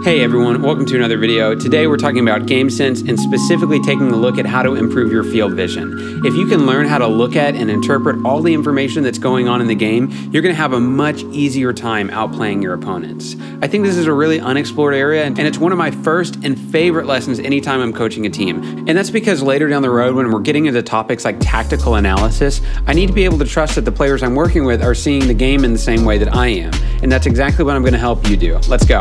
Hey everyone, welcome to another video. Today we're talking about game sense and specifically taking a look at how to improve your field vision. If you can learn how to look at and interpret all the information that's going on in the game, you're going to have a much easier time outplaying your opponents. I think this is a really unexplored area and it's one of my first and favorite lessons anytime I'm coaching a team. And that's because later down the road when we're getting into topics like tactical analysis, I need to be able to trust that the players I'm working with are seeing the game in the same way that I am. And that's exactly what I'm going to help you do. Let's go.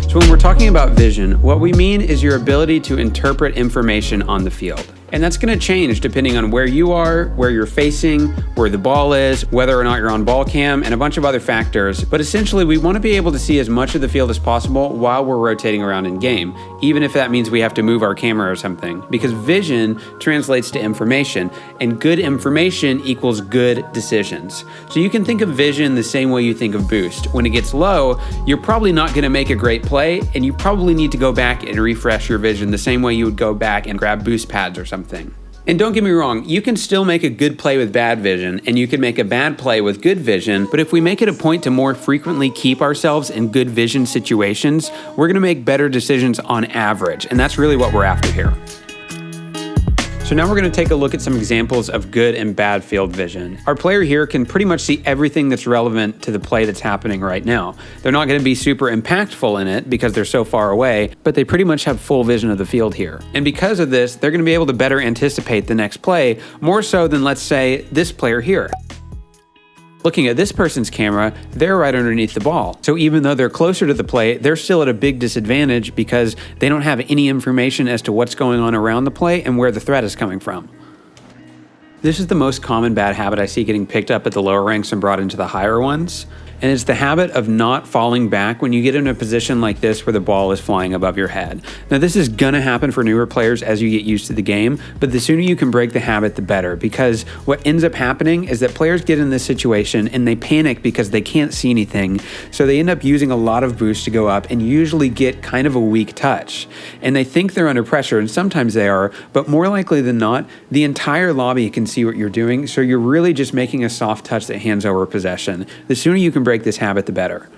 So when we're talking about vision, what we mean is your ability to interpret information on the field. And that's going to change depending on where you are, where you're facing, where the ball is, whether or not you're on ball cam, and a bunch of other factors. But essentially, we want to be able to see as much of the field as possible while we're rotating around in game, even if that means we have to move our camera or something. Because vision translates to information, and good information equals good decisions. So you can think of vision the same way you think of boost. When it gets low, you're probably not going to make a great play, and you probably need to go back and refresh your vision the same way you would go back and grab boost pads or something. And don't get me wrong, you can still make a good play with bad vision and you can make a bad play with good vision, but if we make it a point to more frequently keep ourselves in good vision situations, we're gonna make better decisions on average, and that's really what we're after here. So now we're going to take a look at some examples of good and bad field vision. Our player here can pretty much see everything that's relevant to the play that's happening right now. They're not going to be super impactful in it because they're so far away, but they pretty much have full vision of the field here. And because of this, they're going to be able to better anticipate the next play, more so than, let's say, this player here. Looking at this person's camera, they're right underneath the ball. So even though they're closer to the play, they're still at a big disadvantage because they don't have any information as to what's going on around the play and where the threat is coming from. This is the most common bad habit I see getting picked up at the lower ranks and brought into the higher ones. And it's the habit of not falling back when you get in a position like this where the ball is flying above your head. Now this is gonna happen for newer players as you get used to the game, but the sooner you can break the habit, the better, because what ends up happening is that players get in this situation and they panic because they can't see anything. So they end up using a lot of boost to go up and usually get kind of a weak touch. And they think they're under pressure, and sometimes they are, but more likely than not, the entire lobby can see what you're doing, so you're really just making a soft touch that hands over possession. The sooner you can break this habit, the better.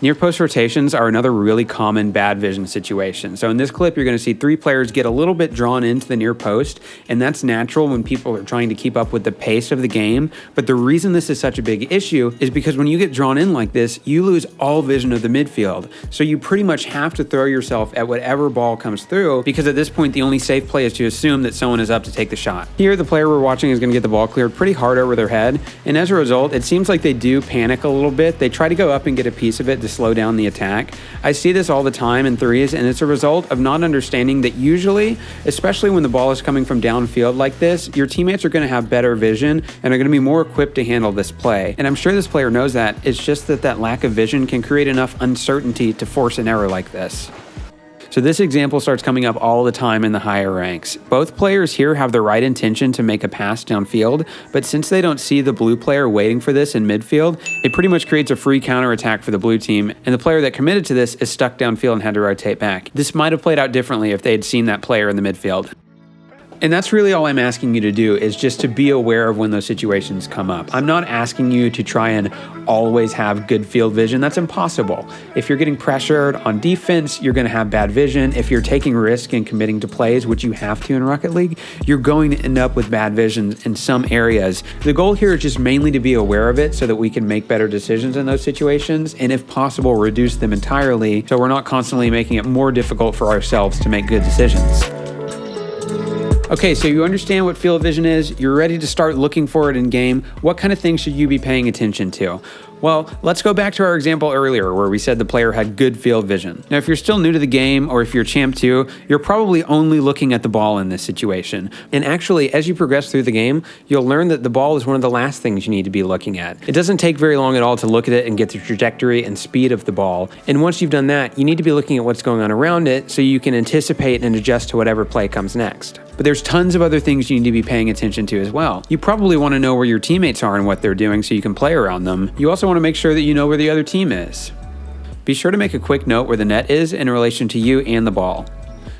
Near post rotations are another really common bad vision situation. So in this clip, you're going to see three players get a little bit drawn into the near post, and that's natural when people are trying to keep up with the pace of the game. But the reason this is such a big issue is because when you get drawn in like this, you lose all vision of the midfield. So you pretty much have to throw yourself at whatever ball comes through, because at this point, the only safe play is to assume that someone is up to take the shot. Here, the player we're watching is going to get the ball cleared pretty hard over their head, and as a result, it seems like they do panic a little bit. They try to go up and get a piece of it to slow down the attack. I see this all the time in threes, and it's a result of not understanding that usually, especially when the ball is coming from downfield like this, your teammates are going to have better vision and are going to be more equipped to handle this play. And I'm sure this player knows that. It's just that that lack of vision can create enough uncertainty to force an error like this. So this example starts coming up all the time in the higher ranks. Both players here have the right intention to make a pass downfield, but since they don't see the blue player waiting for this in midfield, it pretty much creates a free counterattack for the blue team, and the player that committed to this is stuck downfield and had to rotate back. This might have played out differently if they had seen that player in the midfield. And that's really all I'm asking you to do, is just to be aware of when those situations come up. I'm not asking you to try and always have good field vision. That's impossible. If you're getting pressured on defense, you're going to have bad vision. If you're taking risk and committing to plays, which you have to in Rocket League, you're going to end up with bad vision in some areas. The goal here is just mainly to be aware of it so that we can make better decisions in those situations, and if possible, reduce them entirely so we're not constantly making it more difficult for ourselves to make good decisions. Okay, so you understand what field vision is, you're ready to start looking for it in game. What kind of things should you be paying attention to? Well, let's go back to our example earlier where we said the player had good field vision. Now, if you're still new to the game or if you're champ 2, you're probably only looking at the ball in this situation. And actually, as you progress through the game, you'll learn that the ball is one of the last things you need to be looking at. It doesn't take very long at all to look at it and get the trajectory and speed of the ball. And once you've done that, you need to be looking at what's going on around it so you can anticipate and adjust to whatever play comes next. But there's tons of other things you need to be paying attention to as well. You probably want to know where your teammates are and what they're doing so you can play around them. You also want to make sure that you know where the other team is. Be sure to make a quick note where the net is in relation to you and the ball.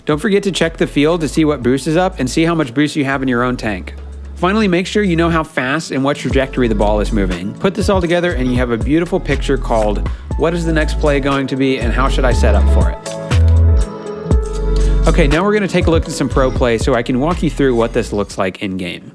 Don't forget to check the field to see what boost is up and see how much boost you have in your own tank. Finally, make sure you know how fast and what trajectory the ball is moving. Put this all together and you have a beautiful picture called what is the next play going to be and how should I set up for it? Okay, now we're going to take a look at some pro play so I can walk you through what this looks like in game.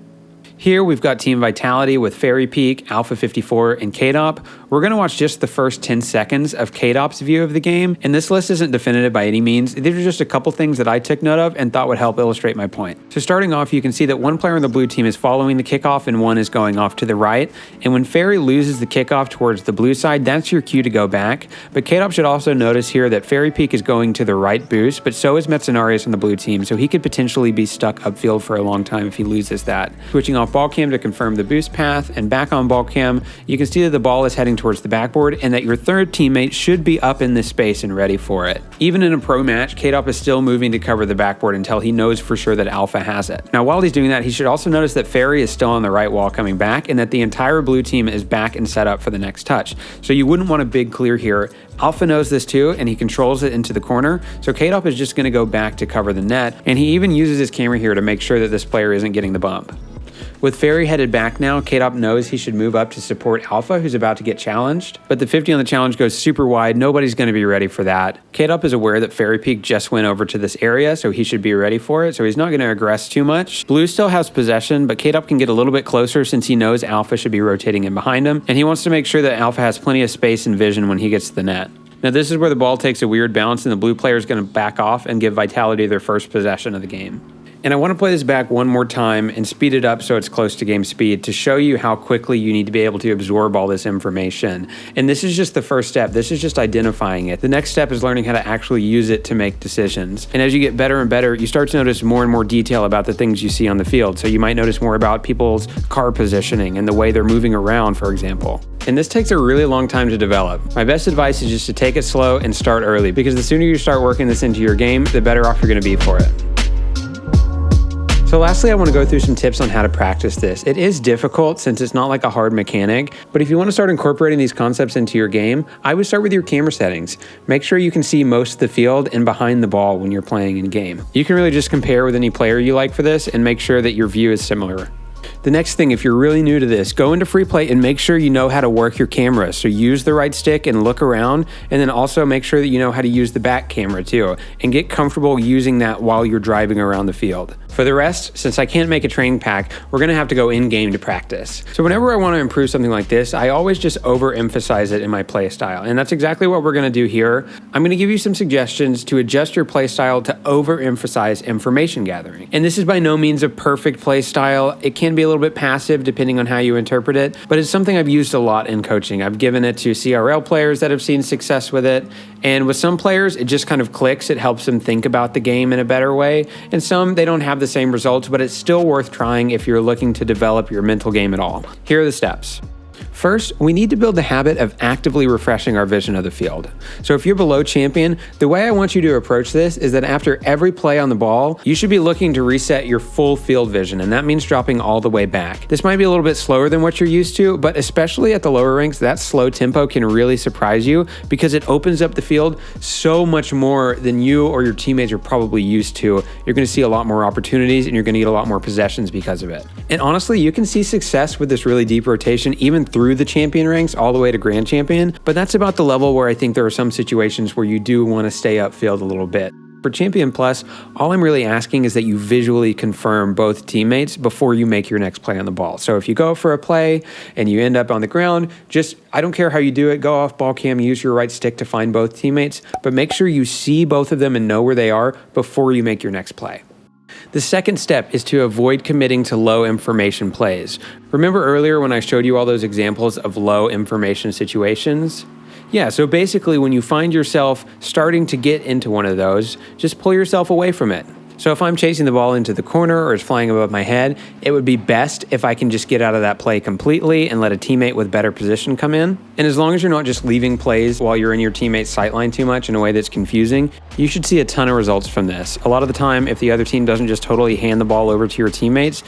Here we've got Team Vitality with Fairy Peak, Alpha 54, and KDOP. We're going to watch just the first 10 seconds of KDOP's view of the game, and this list isn't definitive by any means. These are just a couple things that I took note of and thought would help illustrate my point. So starting off, you can see that one player on the blue team is following the kickoff and one is going off to the right, and when Fairy loses the kickoff towards the blue side, that's your cue to go back. But KDOP should also notice here that Fairy Peak is going to the right boost, but so is Metzenarius on the blue team, so he could potentially be stuck upfield for a long time if he loses that. Switching off ball cam to confirm the boost path, and back on ball cam, you can see that the ball is heading towards the backboard and that your third teammate should be up in this space and ready for it. Even in a pro match, KDOP is still moving to cover the backboard until he knows for sure that Alpha has it. Now while he's doing that, he should also notice that Fairy is still on the right wall coming back and that the entire blue team is back and set up for the next touch. So you wouldn't want a big clear here. Alpha knows this too, and he controls it into the corner, so KDOP is just going to go back to cover the net, and he even uses his camera here to make sure that this player isn't getting the bump. With Fairy headed back now, KDOP knows he should move up to support Alpha, who's about to get challenged. But the 50 on the challenge goes super wide. Nobody's going to be ready for that. KDOP is aware that Fairy Peak just went over to this area, so he should be ready for it. So he's not going to aggress too much. Blue still has possession, but KDOP can get a little bit closer since he knows Alpha should be rotating in behind him. And he wants to make sure that Alpha has plenty of space and vision when he gets to the net. Now this is where the ball takes a weird bounce and the blue player is going to back off and give Vitality their first possession of the game. And I want to play this back one more time and speed it up so it's close to game speed to show you how quickly you need to be able to absorb all this information. And this is just the first step. This is just identifying it. The next step is learning how to actually use it to make decisions. And as you get better and better, you start to notice more and more detail about the things you see on the field. So you might notice more about people's car positioning and the way they're moving around, for example. And this takes a really long time to develop. My best advice is just to take it slow and start early, because the sooner you start working this into your game, the better off you're going to be for it. So lastly, I want to go through some tips on how to practice this. It is difficult since it's not like a hard mechanic, but if you want to start incorporating these concepts into your game, I would start with your camera settings. Make sure you can see most of the field and behind the ball when you're playing in game. You can really just compare with any player you like for this and make sure that your view is similar. The next thing, if you're really new to this, go into free play and make sure you know how to work your camera. So use the right stick and look around, and then also make sure that you know how to use the back camera too, and get comfortable using that while you're driving around the field. For the rest, since I can't make a training pack, we're gonna have to go in-game to practice. So whenever I wanna improve something like this, I always just overemphasize it in my play style. And that's exactly what we're gonna do here. I'm gonna give you some suggestions to adjust your play style to overemphasize information gathering. And this is by no means a perfect play style. It can be a little bit passive depending on how you interpret it, but it's something I've used a lot in coaching. I've given it to CRL players that have seen success with it. And with some players, it just kind of clicks. It helps them think about the game in a better way. And some, they don't have the same results, but it's still worth trying if you're looking to develop your mental game at all. Here are the steps. First, we need to build the habit of actively refreshing our vision of the field. So if you're below champion, the way I want you to approach this is that after every play on the ball, you should be looking to reset your full field vision, and that means dropping all the way back. This might be a little bit slower than what you're used to, but especially at the lower ranks, that slow tempo can really surprise you because it opens up the field so much more than you or your teammates are probably used to. You're going to see a lot more opportunities and you're going to get a lot more possessions because of it. And honestly, you can see success with this really deep rotation even through the champion ranks all the way to grand champion, but that's about the level where I think there are some situations where you do want to stay upfield a little bit. For Champion Plus, all I'm really asking is that you visually confirm both teammates before you make your next play on the ball. So if you go for a play and you end up on the ground, I don't care how you do it, go off ball cam, use your right stick to find both teammates, but make sure you see both of them and know where they are before you make your next play. The second step is to avoid committing to low information plays. Remember earlier when I showed you all those examples of low information situations? Yeah, so basically when you find yourself starting to get into one of those, just pull yourself away from it. So if I'm chasing the ball into the corner or it's flying above my head, it would be best if I can just get out of that play completely and let a teammate with better position come in. And as long as you're not just leaving plays while you're in your teammate's sightline too much in a way that's confusing, you should see a ton of results from this. A lot of the time, if the other team doesn't just totally hand the ball over to your teammates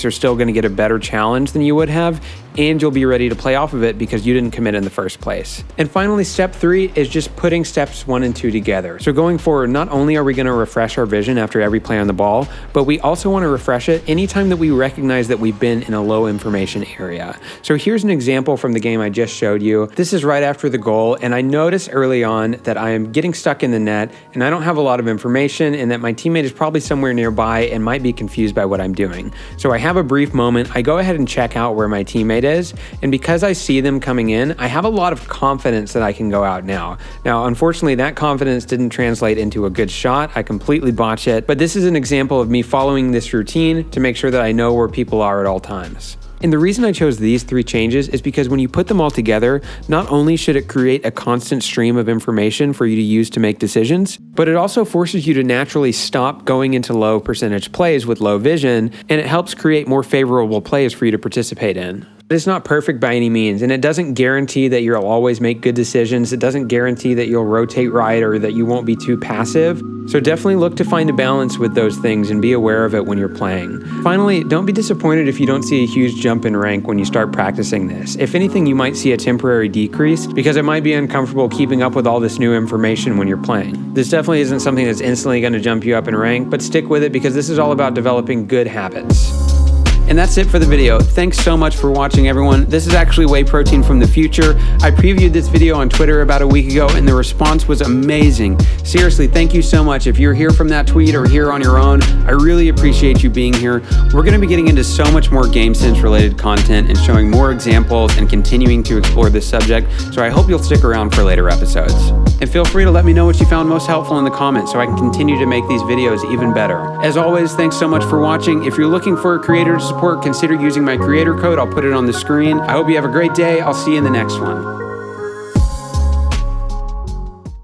are still going to get a better challenge than you would have, and you'll be ready to play off of it because you didn't commit in the first place. And finally, step 3 is just putting steps 1 and 2 together. So going forward, not only are we going to refresh our vision after every play on the ball, but we also want to refresh it anytime that we recognize that we've been in a low information area. So here's an example from the game I just showed you. This is right after the goal, and I notice early on that I am getting stuck in the net and I don't have a lot of information and that my teammate is probably somewhere nearby and might be confused by what I'm doing. So I have a brief moment, I go ahead and check out where my teammate is, and because I see them coming in, I have a lot of confidence that I can go out now. Now, unfortunately, that confidence didn't translate into a good shot. I completely botched it, but this is an example of me following this routine to make sure that I know where people are at all times. And the reason I chose these 3 changes is because when you put them all together, not only should it create a constant stream of information for you to use to make decisions, but it also forces you to naturally stop going into low percentage plays with low vision, and it helps create more favorable plays for you to participate in. It's not perfect by any means, and it doesn't guarantee that you'll always make good decisions. It doesn't guarantee that you'll rotate right or that you won't be too passive. So definitely look to find a balance with those things and be aware of it when you're playing. Finally, don't be disappointed if you don't see a huge jump in rank when you start practicing this. If anything, you might see a temporary decrease because it might be uncomfortable keeping up with all this new information when you're playing. This definitely isn't something that's instantly going to jump you up in rank, but stick with it because this is all about developing good habits. And that's it for the video. Thanks so much for watching, everyone. This is actually Wayprotein from the future. I previewed this video on Twitter about a week ago and the response was amazing. Seriously, thank you so much. If you're here from that tweet or here on your own, I really appreciate you being here. We're gonna be getting into so much more GameSense related content and showing more examples and continuing to explore this subject, so I hope you'll stick around for later episodes. And feel free to let me know what you found most helpful in the comments so I can continue to make these videos even better. As always, thanks so much for watching. If you're looking for a creator to support, consider using my creator code. I'll put it on the screen. I hope you have a great day. I'll see you in the next one.